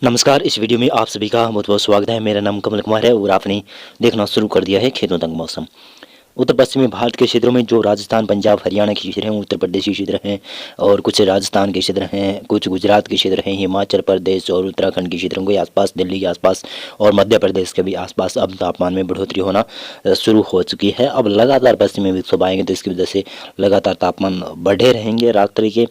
नमस्कार। इस वीडियो में आप सभी का बहुत बहुत स्वागत है। मेरा नाम कमल कुमार है और आपने देखना शुरू कर दिया है खेतों तक मौसम। उत्तर पश्चिमी भारत के क्षेत्रों में जो राजस्थान, पंजाब, हरियाणा के क्षेत्र हैं, उत्तर प्रदेश के क्षेत्र हैं और कुछ राजस्थान के क्षेत्र हैं, कुछ गुजरात के क्षेत्र हैं, हिमाचल प्रदेश और उत्तराखंड के क्षेत्रों के आसपास, दिल्ली के आसपास और मध्य प्रदेश के भी आसपास अब तापमान में बढ़ोतरी होना शुरू हो चुकी है। अब लगातार पश्चिमी विक्षोभ आएंगे तो इसकी वजह से लगातार तापमान बढ़े रहेंगे रात्रि के,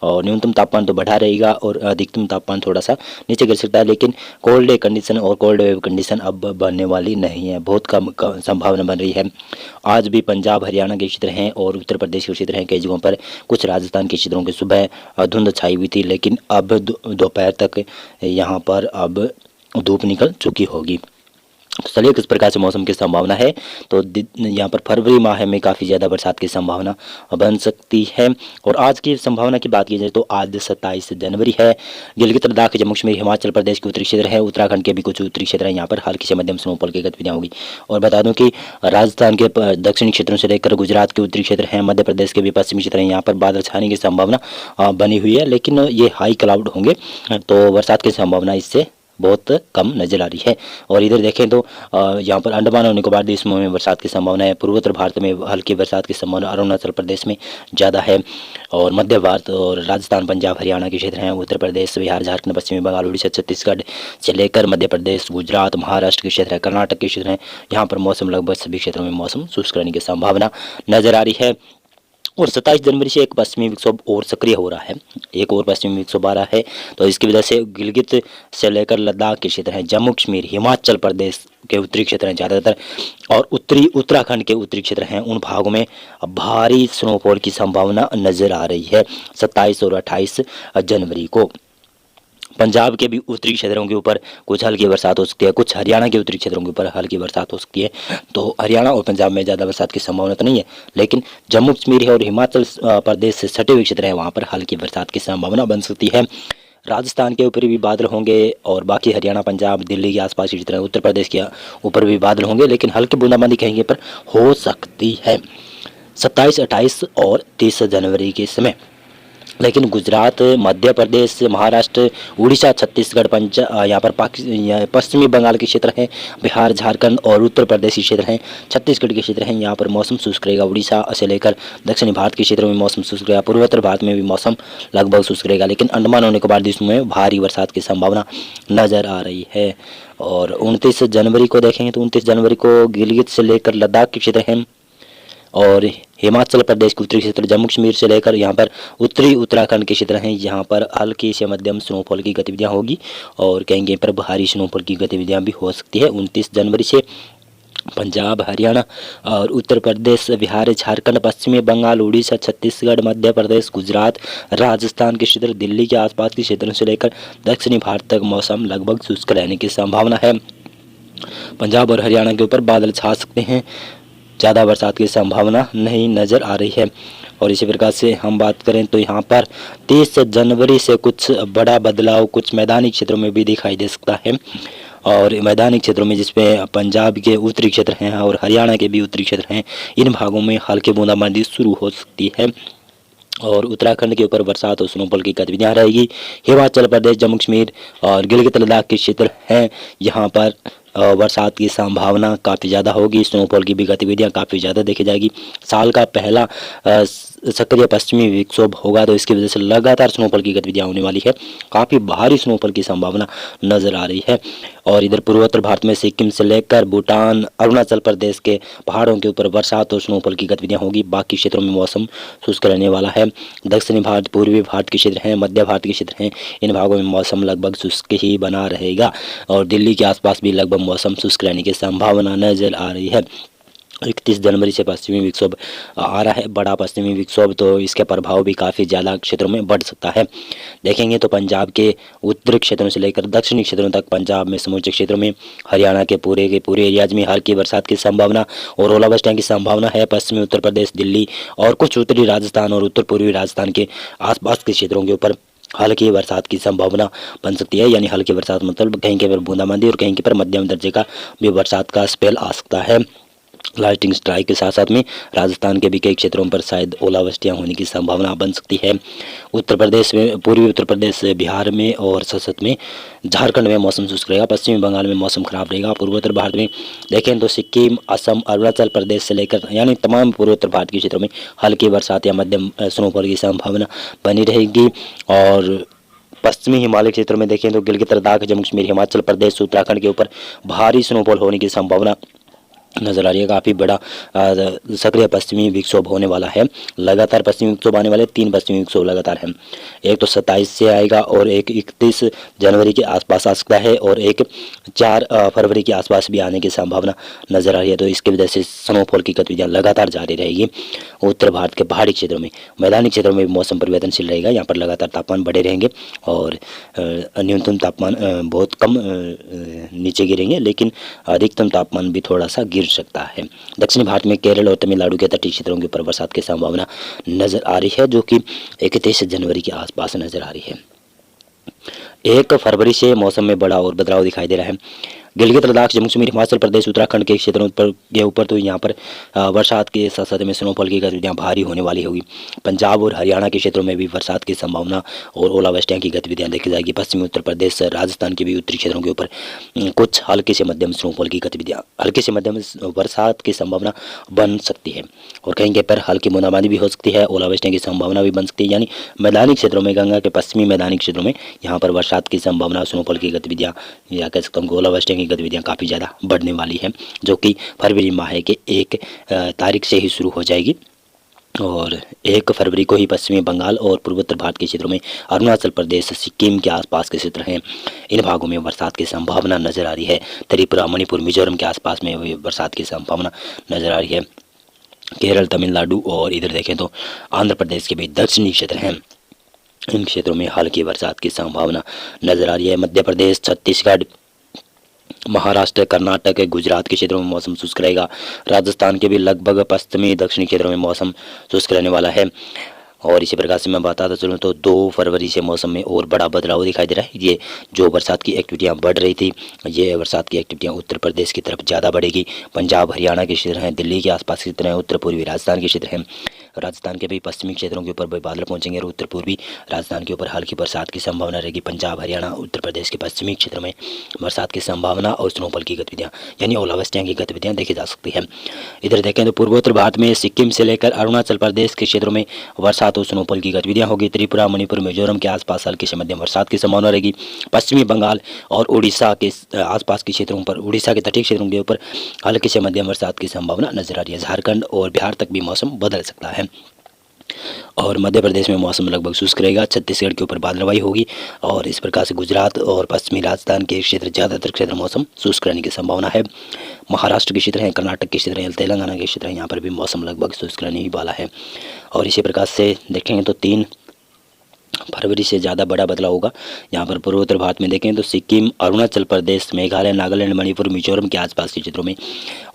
और न्यूनतम तापमान तो बढ़ा रहेगा और अधिकतम तापमान थोड़ा सा नीचे गिर सकता है। लेकिन कोल्ड डे कंडीशन और कोल्ड वेव कंडीशन अब बनने वाली नहीं है, बहुत कम संभावना बन रही है। आज भी पंजाब, हरियाणा के क्षेत्र हैं और उत्तर प्रदेश के क्षेत्र हैं, कई जगहों पर कुछ राजस्थान के क्षेत्रों की सुबह धुंध छाई हुई थी, लेकिन अब दोपहर तक यहाँ पर अब धूप निकल चुकी होगी। तो चलिए किस प्रकार से मौसम की संभावना है। तो यहाँ पर फरवरी माह में काफ़ी ज़्यादा बरसात की संभावना बन सकती है। और आज की संभावना की बात की जाए तो आज 27 जनवरी है। गिलगित लद्दाख, जम्मू कश्मीर, हिमाचल प्रदेश के उत्तरी क्षेत्र है, उत्तराखंड के भी कुछ उत्तरी क्षेत्र हैं, यहाँ पर हल्की से मध्यम स्नोफॉल की गतिविधियाँ होगी। और बता दूँ कि राजस्थान के दक्षिणी क्षेत्रों से लेकर गुजरात के उत्तरी क्षेत्र हैं, मध्य प्रदेश के भी पश्चिमी क्षेत्र हैं, यहाँ पर बादल छाने की संभावना बनी हुई है, लेकिन ये हाई क्लाउड होंगे तो बरसात की संभावना इससे बहुत कम नजर आ रही है। और इधर देखें तो यहाँ पर अंडमान और निकोबार द्वीप समूह में बरसात की संभावना है। पूर्वोत्तर भारत में हल्की बरसात की संभावना अरुणाचल प्रदेश में ज़्यादा है। और मध्य भारत और राजस्थान, पंजाब, हरियाणा के क्षेत्र हैं, उत्तर प्रदेश, बिहार, झारखंड, पश्चिमी बंगाल, उड़ीसा, छत्तीसगढ़ से लेकर मध्य प्रदेश, गुजरात, महाराष्ट्र के क्षेत्र है, कर्नाटक के क्षेत्र हैं, यहाँ पर मौसम लगभग सभी क्षेत्रों में मौसम शुष्क रहने की संभावना नजर आ रही है। और 27 जनवरी से एक पश्चिमी विक्षोभ और सक्रिय हो रहा है, एक और पश्चिमी विक्षोभ आ रहा है। तो इसकी वजह से गिलगित से लेकर लद्दाख के क्षेत्र हैं, जम्मू कश्मीर, हिमाचल प्रदेश के उत्तरी क्षेत्र हैं ज़्यादातर, और उत्तरी उत्तराखंड के उत्तरी क्षेत्र हैं, उन भागों में भारी स्नोफॉल की संभावना नजर आ रही है 27 और 28 जनवरी को। पंजाब के भी उत्तरी क्षेत्रों के ऊपर कुछ हल्की बरसात हो सकती है, कुछ हरियाणा के उत्तरी क्षेत्रों के ऊपर हल्की बरसात हो सकती है। तो हरियाणा और पंजाब में ज़्यादा बरसात की संभावना तो नहीं है, लेकिन जम्मू कश्मीर है और हिमाचल प्रदेश से सटे हुए क्षेत्र हैं, वहाँ पर हल्की बरसात की संभावना बन सकती है। राजस्थान के ऊपर भी बादल होंगे और बाकी हरियाणा, पंजाब, दिल्ली के आसपास के क्षेत्र, उत्तर प्रदेश के ऊपर भी बादल होंगे, लेकिन हल्की बूंदाबांदी कहीं पर हो सकती है 27, 28 और 30 जनवरी के समय। लेकिन गुजरात, मध्य प्रदेश, महाराष्ट्र, उड़ीसा, छत्तीसगढ़, यहाँ पर पश्चिमी बंगाल के क्षेत्र हैं, बिहार, झारखंड और उत्तर प्रदेश के क्षेत्र हैं, छत्तीसगढ़ के क्षेत्र हैं, यहाँ पर मौसम शुष्क रहेगा। उड़ीसा से लेकर दक्षिणी भारत के क्षेत्रों में मौसम शुष्क रहेगा। पूर्वोत्तर भारत में भी मौसम लगभग शुष्क रहेगा, लेकिन अंडमान और निकोबार द्वीप में भारी बरसात की संभावना नजर आ रही है। और 29 जनवरी को देखेंगे तो 29 जनवरी को गिलगित से लेकर लद्दाख के क्षेत्र हैं और हिमाचल प्रदेश के उत्तरी क्षेत्र, जम्मू कश्मीर से लेकर यहाँ पर उत्तरी उत्तराखंड के क्षेत्र हैं, यहाँ पर हल्की से मध्यम स्नोफॉल की गतिविधियाँ होगी और कहीं पर भारी स्नोफॉल की गतिविधियाँ भी हो सकती है। 29 जनवरी से पंजाब, हरियाणा और उत्तर प्रदेश, बिहार, झारखंड, पश्चिमी बंगाल, उड़ीसा, छत्तीसगढ़, मध्य प्रदेश, गुजरात, राजस्थान के क्षेत्र, दिल्ली के आसपास के क्षेत्रों से लेकर दक्षिणी भारत तक मौसम लगभग शुष्क रहने की संभावना है। पंजाब और हरियाणा के ऊपर बादल छा सकते हैं, ज़्यादा बरसात की संभावना नहीं नज़र आ रही है। और इसी प्रकार से हम बात करें तो यहाँ पर 30 जनवरी से कुछ बड़ा बदलाव कुछ मैदानी क्षेत्रों में भी दिखाई दे सकता है। और मैदानी क्षेत्रों में जिसमें पंजाब के उत्तरी क्षेत्र हैं और हरियाणा के भी उत्तरी क्षेत्र हैं, इन भागों में हल्की बूंदाबांदी शुरू हो सकती है और उत्तराखंड के ऊपर बरसात और स्नोफॉल की गतिविधियाँ रहेगी। हिमाचल प्रदेश, जम्मू कश्मीर और गिलगित लद्दाख के क्षेत्र हैं, यहाँ पर बरसात की संभावना काफ़ी ज़्यादा होगी, स्नोफॉल की भी गतिविधियाँ काफ़ी ज़्यादा देखी जाएगी। साल का पहला सक्रिय पश्चिमी विक्षोभ होगा, तो इसकी वजह से लगातार स्नोफॉल की गतिविधियाँ होने वाली है, काफ़ी भारी स्नोफॉल की संभावना नज़र आ रही है। और इधर पूर्वोत्तर भारत में सिक्किम से लेकर भूटान, अरुणाचल प्रदेश के पहाड़ों के ऊपर बरसात और स्नोफॉल की गतिविधियाँ होगी, बाकी क्षेत्रों में मौसम शुष्क रहने वाला है। दक्षिणी भारत, पूर्वी भारत के क्षेत्र हैं, मध्य भारत के क्षेत्र हैं, इन भागों में मौसम लगभग शुष्क ही बना रहेगा और दिल्ली के आसपास भी लगभग मौसम शुष्क रहने की संभावना नजर आ रही है। 31 जनवरी से पश्चिमी विक्षोभ आ रहा है, बड़ा पश्चिमी विक्षोभ, तो इसके प्रभाव भी काफ़ी ज़्यादा क्षेत्रों में बढ़ सकता है। देखेंगे तो पंजाब के उत्तरी क्षेत्रों से लेकर दक्षिणी क्षेत्रों तक, पंजाब में समूचे क्षेत्रों में, हरियाणा के पूरे एरियाज में हल्की बरसात की संभावना और ओलावृष्टि की संभावना है। पश्चिमी उत्तर प्रदेश, दिल्ली और कुछ उत्तरी राजस्थान और उत्तर पूर्वी राजस्थान के आसपास के क्षेत्रों के ऊपर हल्की बरसात की संभावना बन सकती है। यानी हल्की बरसात मतलब कहीं के पर बूंदाबांदी और कहीं के पर मध्यम दर्जे का भी बरसात का स्पेल आ सकता है। लाइटिंग स्ट्राइक के साथ साथ में राजस्थान के भी कई क्षेत्रों पर शायद ओलावृष्टियां होने की संभावना बन सकती है। उत्तर प्रदेश में, पूर्वी उत्तर प्रदेश, बिहार में और सतत में झारखंड में मौसम शुष्क रहेगा। पश्चिमी बंगाल में मौसम खराब रहेगा। पूर्वोत्तर भारत में देखें तो सिक्किम, असम, अरुणाचल प्रदेश से लेकर यानी तमाम पूर्वोत्तर भारत के क्षेत्रों में हल्की बरसात या मध्यम स्नोफॉल की संभावना बनी रहेगी। और पश्चिमी हिमालय क्षेत्र में देखें तो गिलगित, लद्दाख, जम्मू कश्मीर, हिमाचल प्रदेश, उत्तराखंड के ऊपर भारी स्नोफॉल होने की संभावना नजर आ रही है। काफ़ी बड़ा सक्रिय पश्चिमी विक्षोभ होने वाला है। लगातार पश्चिमी विक्षोभ आने वाले 3 पश्चिमी विक्षोभ लगातार हैं। एक तो 27 से आएगा और एक 31 जनवरी के आसपास आ सकता है और एक 4 फरवरी के आसपास भी आने की संभावना नजर आ रही है। तो इसकी वजह से स्नोफॉल की गतिविधियाँ लगातार जारी रहेगी। उत्तर भारत के पहाड़ी क्षेत्रों में, मैदानी क्षेत्रों में मौसम परिवर्तनशील रहेगा। यहाँ पर लगातार तापमान बढ़े रहेंगे और न्यूनतम तापमान बहुत कम नीचे गिरेंगे, लेकिन अधिकतम तापमान भी थोड़ा सा गिर सकता है। दक्षिणी भारत में केरल और तमिलनाडु के तटीय क्षेत्रों के ऊपर बरसात की संभावना नजर आ रही है, जो कि 31 जनवरी के आसपास नजर आ रही है। 1 फरवरी से मौसम में बड़ा और बदलाव दिखाई दे रहा है। गिलगित, लद्दाख, जम्मू कश्मीर, हिमाचल प्रदेश, उत्तराखंड के क्षेत्रों पर के ऊपर तो यहाँ पर बरसात के साथ साथ में स्नोफॉल की गतिविधियाँ भारी होने वाली होगी। पंजाब और हरियाणा के क्षेत्रों में भी बरसात की संभावना और ओलावृष्टियाँ की गतिविधियाँ देखी जाएगी। पश्चिमी उत्तर प्रदेश, राजस्थान के भी उत्तरी क्षेत्रों के ऊपर कुछ हल्के से मध्यम स्नोफॉल की गतिविधियाँ, हल्के से मध्यम बरसात की संभावना बन सकती है और कहीं कहीं पर हल्की बूंदाबांदी भी हो सकती है। ओलावृष्टियाँ की संभावना भी बन सकती है। यानी मैदानी क्षेत्रों में, गंगा के पश्चिमी मैदानी क्षेत्रों में यहाँ पर बरसात की संभावना, स्नोफॉल की गतिविधियाँ या कह सकता हूँ ओलावृष्टियाँ की गतिविधियाँ काफ़ी ज़्यादा बढ़ने वाली है, जो कि फरवरी माह के 1 तारीख से ही शुरू हो जाएगी। और 1 फरवरी को ही पश्चिमी बंगाल और पूर्वोत्तर भारत के क्षेत्रों में, अरुणाचल प्रदेश, सिक्किम के आसपास के क्षेत्र हैं, इन भागों में बरसात की संभावना नजर आ रही है। त्रिपुरा, मणिपुर, मिजोरम के आसपास में बरसात की संभावना नजर आ रही है। केरल, तमिलनाडु और इधर देखें तो आंध्र प्रदेश के भी दक्षिणी क्षेत्र हैं, इन क्षेत्रों में हल्की बरसात की संभावना नजर आ रही है। मध्य प्रदेश, छत्तीसगढ़, महाराष्ट्र, कर्नाटक, गुजरात के क्षेत्रों में मौसम शुष्क रहेगा। राजस्थान के भी लगभग पश्चिमी दक्षिणी क्षेत्रों में मौसम शुष्क रहने वाला है। और इसी प्रकार से मैं बताता चलूँ तो 2 फरवरी से मौसम में और बड़ा बदलाव दिखाई दे रहा है। ये जो बरसात की एक्टिविटियाँ बढ़ रही थी, ये बरसात की एक्टिविटियाँ उत्तर प्रदेश की तरफ ज़्यादा बढ़ेगी। पंजाब, हरियाणा के क्षेत्र हैं, दिल्ली के आसपास के क्षेत्र हैं, उत्तर पूर्वी राजस्थान के क्षेत्र हैं। राजस्थान के भी पश्चिमी क्षेत्रों के ऊपर बादल पहुंचेंगे और उत्तर पूर्वी राजस्थान के ऊपर हल्की बरसात की संभावना रहेगी। पंजाब, हरियाणा, उत्तर प्रदेश के पश्चिमी क्षेत्र में बरसात की संभावना और स्नोफॉल की गतिविधियाँ यानी ओलावृष्टियाँ की गतिविधियाँ देखी जा सकती है। इधर देखें तो पूर्वोत्तर भारत में सिक्किम से लेकर अरुणाचल प्रदेश के क्षेत्रों में बरसात और स्नोफॉल की गतिविधियाँ होगी। त्रिपुरा, मणिपुर, मिजोरम के आसपास हल्की से मध्यम बरसात की संभावना रहेगी। पश्चिमी बंगाल और उड़ीसा के आसपास के क्षेत्रों पर, उड़ीसा के तटीय क्षेत्रों के ऊपर हल्की से मध्यम बरसात की संभावना नजर आ रही है। झारखंड और बिहार तक भी मौसम बदल सकता है और मध्य प्रदेश में मौसम लगभग शुष्क रहेगा। छत्तीसगढ़ के ऊपर बादलवाई होगी और इस प्रकार से गुजरात और पश्चिमी राजस्थान के क्षेत्र, ज़्यादातर क्षेत्र मौसम शुष्क रहने की संभावना है। महाराष्ट्र के क्षेत्र हैं, कर्नाटक के क्षेत्र हैं, तेलंगाना के क्षेत्र हैं, यहाँ पर भी मौसम लगभग शुष्क रहने ही वाला है। और इसी प्रकार से देखेंगे तो 3 फरवरी से ज़्यादा बड़ा बदलाव होगा। यहाँ पर पूर्वोत्तर भारत में देखें तो सिक्किम, अरुणाचल प्रदेश, मेघालय, नागालैंड, मणिपुर, मिजोरम के आसपास के क्षेत्रों में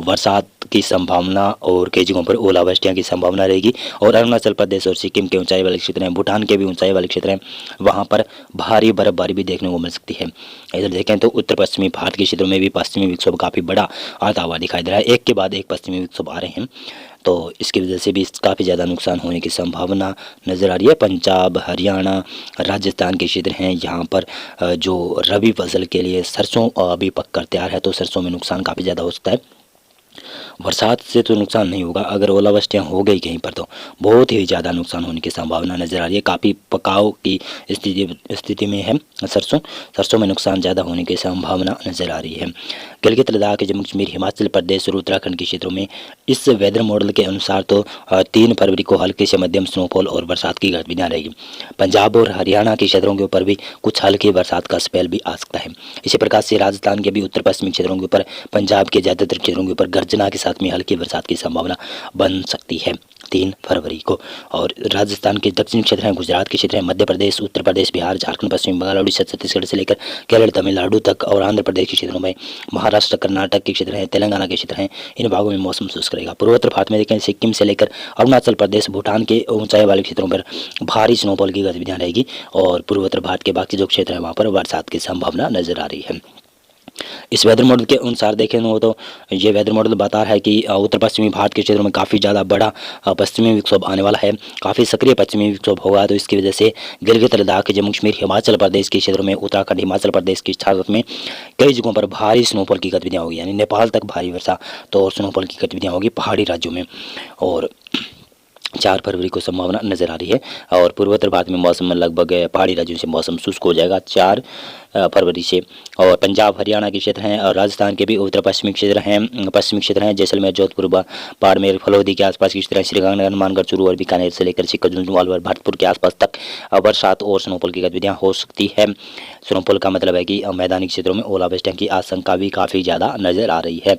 बरसात की संभावना और कई जगहों पर ओलावृष्टियाँ की संभावना रहेगी। और अरुणाचल प्रदेश और सिक्किम के ऊंचाई वाले क्षेत्र हैं, भूटान के भी ऊंचाई वाले क्षेत्र हैं, वहाँ पर भारी बर्फबारी भी देखने को मिल सकती है। इधर देखें तो उत्तर पश्चिमी भारत के क्षेत्रों में भी पश्चिमी विक्षोभ काफ़ी बड़ा आता हुआ दिखाई दे रहा है। एक के बाद एक पश्चिमी विक्षोभ आ रहे हैं, तो इसकी वजह से भी काफ़ी ज़्यादा नुकसान होने की संभावना नज़र आ रही है। पंजाब, हरियाणा, राजस्थान के क्षेत्र हैं, यहाँ पर जो रबी फसल के लिए सरसों अभी पक कर तैयार है, तो सरसों में नुकसान काफ़ी ज़्यादा हो सकता है। बरसात से तो नुकसान नहीं होगा, अगर ओलावृष्टियाँ हो गई कहीं पर तो बहुत ही ज़्यादा नुकसान होने की संभावना नज़र आ रही है। काफ़ी पकाव की स्थिति में है सरसों में नुकसान ज़्यादा होने की संभावना नज़र आ रही है। गिलगित, लद्दाख, जम्मू कश्मीर, हिमाचल प्रदेश और उत्तराखंड के क्षेत्रों में इस वेदर मॉडल के अनुसार तो 3 फरवरी को हल्के से मध्यम स्नोफॉल और बरसात की गतिविधियाँ रहेगी। पंजाब और हरियाणा के क्षेत्रों के ऊपर भी कुछ हल्की बरसात का स्पेल भी आ सकता है। इसी प्रकार से राजस्थान के भी उत्तर पश्चिमी क्षेत्रों के ऊपर, पंजाब के ज़्यादातर क्षेत्रों के ऊपर गर्जना के साथ में हल्की बरसात की संभावना बन सकती है 3 फरवरी को। और राजस्थान के दक्षिणी क्षेत्र हैं, गुजरात के क्षेत्र हैं, मध्य प्रदेश, उत्तर प्रदेश, बिहार, झारखंड, पश्चिम बंगाल, उड़ीसा, छत्तीसगढ़ से लेकर केरल, तमिलनाडु तक और आंध्र प्रदेश के क्षेत्रों में, महाराष्ट्र, कर्नाटक के क्षेत्र हैं, तेलंगाना के क्षेत्र हैं, इन भागों में मौसम शुष्क रहेगा। पूर्वोत्तर भारत में देखें सिक्किम से लेकर अरुणाचल प्रदेश, भूटान के ऊंचाई वाले क्षेत्रों पर भारी स्नोफॉल की गतिविधियाँ रहेगी और पूर्वोत्तर भारत के बाकी जो क्षेत्र हैं वहाँ पर बरसात की संभावना नजर आ रही है। इस वेदर मॉडल के अनुसार देखें तो ये वेदर मॉडल बता रहा है कि उत्तर पश्चिमी भारत के क्षेत्रों में काफ़ी ज़्यादा बड़ा पश्चिमी विक्षोभ आने वाला है, काफ़ी सक्रिय पश्चिमी विक्षोभ होगा। तो इसकी वजह से गिलगित लद्दाख, जम्मू कश्मीर, हिमाचल प्रदेश के क्षेत्रों में, उत्तराखंड, हिमाचल प्रदेश की छात्र में कई जगहों पर भारी स्नोफॉल की गतिविधियाँ होगी, यानी नेपाल तक भारी वर्षा तो स्नोफॉल की गतिविधियाँ होगी पहाड़ी राज्यों में। और 4 फरवरी को संभावना नज़र आ रही है। और पूर्वोत्तर भारत में मौसम में लगभग पहाड़ी राज्यों से मौसम शुष्क हो जाएगा 4 फरवरी से। और पंजाब हरियाणा के क्षेत्र हैं और राजस्थान के भी उत्तर पश्चिमी क्षेत्र हैं जैसलमेर, जोधपुर, बाड़मेर, फलोदी के आसपास के क्षेत्र हैं, श्रीगंगानगर, हनुमानगढ़, चूरू और बीकानेर से लेकर चिक्करझुंझुनू, अलवर, भरतपुर के आसपास तक बरसात और स्नोफॉल की गतिविधियाँ हो सकती है। स्नोफॉल का मतलब है कि मैदानी क्षेत्रों में ओलावृष्टि की आशंका भी काफ़ी ज़्यादा नज़र आ रही है।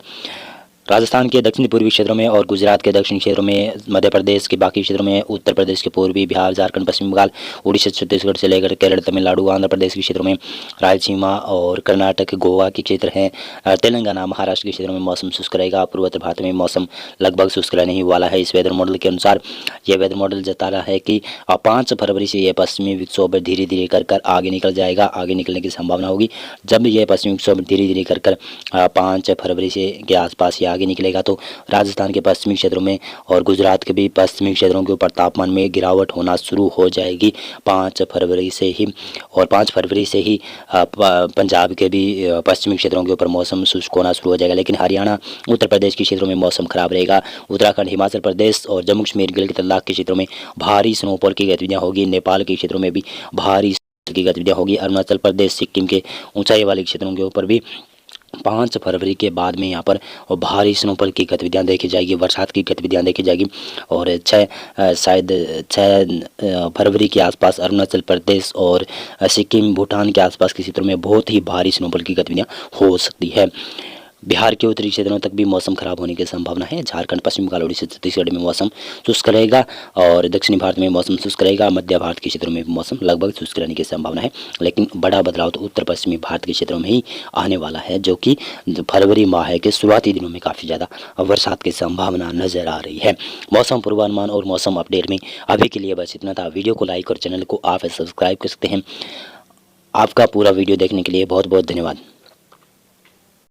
राजस्थान के दक्षिणी पूर्वी क्षेत्रों में और गुजरात के दक्षिणी क्षेत्रों में, मध्य प्रदेश के बाकी क्षेत्रों में, उत्तर प्रदेश के पूर्वी, बिहार, झारखंड, पश्चिम बंगाल, उड़ीसा, छत्तीसगढ़ से लेकर केरल, तमिलनाडु, आंध्र प्रदेश के क्षेत्रों में, रायलसीमा और कर्नाटक, गोवा के क्षेत्र हैं, तेलंगाना, महाराष्ट्र के क्षेत्रों में मौसम शुष्क रहेगा। पूर्वोत्तर भारत में मौसम लगभग शुष्क रहने ही वाला है। इस वेदर मॉडल के अनुसार यह वेदर मॉडल जता रहा है कि 5 फरवरी से यह पश्चिमी विक्षोभ धीरे धीरे कर आगे निकल जाएगा, आगे निकलने की संभावना होगी। जब यह पश्चिमी विक्षोभ धीरे धीरे कर 5 फरवरी से के आसपास ये आगे निकलेगा तो राजस्थान के पश्चिमी क्षेत्रों में और गुजरात के भी पश्चिमी क्षेत्रों के ऊपर तापमान में गिरावट होना शुरू हो जाएगी 5 फरवरी से ही। और 5 फरवरी से ही पंजाब के भी पश्चिमी क्षेत्रों के ऊपर मौसम शुष्क होना शुरू हो जाएगा। लेकिन हरियाणा, उत्तर प्रदेश के क्षेत्रों में मौसम खराब रहेगा। उत्तराखंड, हिमाचल प्रदेश और जम्मू कश्मीर, गिलगित लद्दाख के क्षेत्रों में भारी स्नोफॉल की गतिविधियाँ होगी। नेपाल के क्षेत्रों में भी भारी की गतिविधियाँ होगी। अरुणाचल प्रदेश, सिक्किम के ऊंचाई वाले क्षेत्रों के ऊपर भी 5 फरवरी के बाद में यहाँ पर भारी स्नोफॉल की गतिविधियाँ देखी जाएगी, बरसात की गतिविधियाँ देखी जाएगी। और 6 फरवरी के आसपास अरुणाचल प्रदेश और सिक्किम, भूटान के आसपास के क्षेत्रों में बहुत ही भारी स्नोफॉल की गतिविधियाँ हो सकती है। बिहार के उत्तरी क्षेत्रों तक भी मौसम खराब होने की संभावना है। झारखंड, पश्चिम बंगाल, उड़ीसा, छत्तीसगढ़ में मौसम शुष्क रहेगा और दक्षिणी भारत में मौसम शुष्क रहेगा। मध्य भारत के क्षेत्रों में मौसम लगभग शुष्क रहने की संभावना है। लेकिन बड़ा बदलाव तो उत्तर पश्चिमी भारत के क्षेत्रों में ही आने वाला है, जो कि फरवरी माह के शुरुआती दिनों में काफ़ी ज़्यादा बरसात की संभावना नज़र आ रही है। मौसम पूर्वानुमान और मौसम अपडेट में अभी के लिए बस इतना था। वीडियो को लाइक और चैनल को आप सब्सक्राइब कर सकते हैं। आपका पूरा वीडियो देखने के लिए बहुत बहुत धन्यवाद।